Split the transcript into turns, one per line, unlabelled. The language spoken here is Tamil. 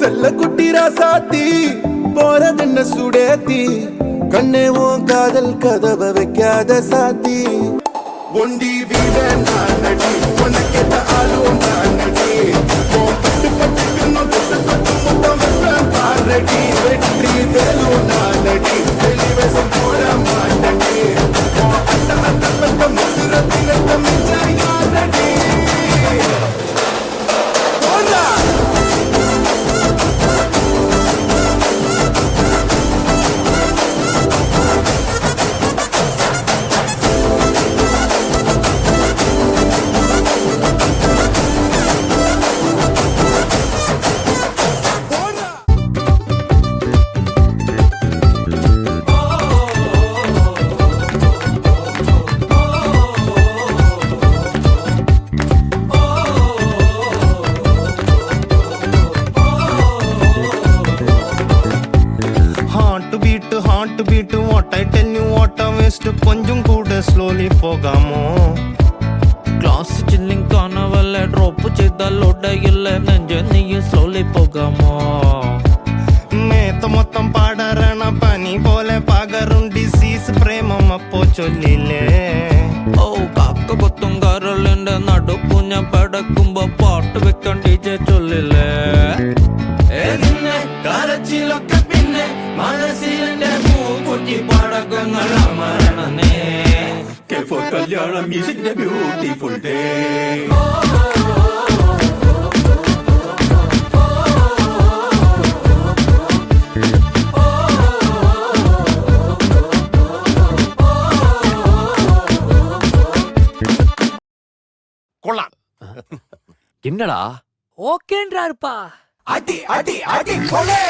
செல்ல குட்டிரா சாத்தி போறதென்ன சுடேத்தி கண்ணே உன் காதல் கதவை வைக்காத சாத்தி ஒண்டி வீட நான் நடி உனக்கேத்த ஆளும் நான் நடி பட்டு பட்டு மொத்தம் பாரடி வெற்றி வேலும் நான் நடி வெளிவசம் போட மாட்டடி
Heart beat, what I tell you, what I waste. கொஞ்சம் கூட slowly போகாமோ
கிளாஸ் சில்லிங் காணவல்ல ட்ராப் செய்தால் ஓட இல்ல நெஞ்ச நீயும் slowly போகாமோ
மேத்த மொத்தம் பாடறன பனி போல பாகரும் டிசீஸ் பிரேமம் அப்போ சொல்லிலே
ഓ കാക്ക കൊത്തും കരളിന്റെ നടുപ്പു ഞാൻ പടക്കുമ്പോ പാട്ട് വെക്കാൻ DJ ചൊല്ലില്ലേ കരച്ചിലൊക്കെ പിന്നെ മനസ്സിലെ പൂക്കുറ്റി പടക്കങ്ങൾ അമരണനേ
for Kalyanam music the beautiful day.
கொள்ளலாம்
என்னடா
ஓகேன்றாருப்பா
அடி அடி அடி கொலை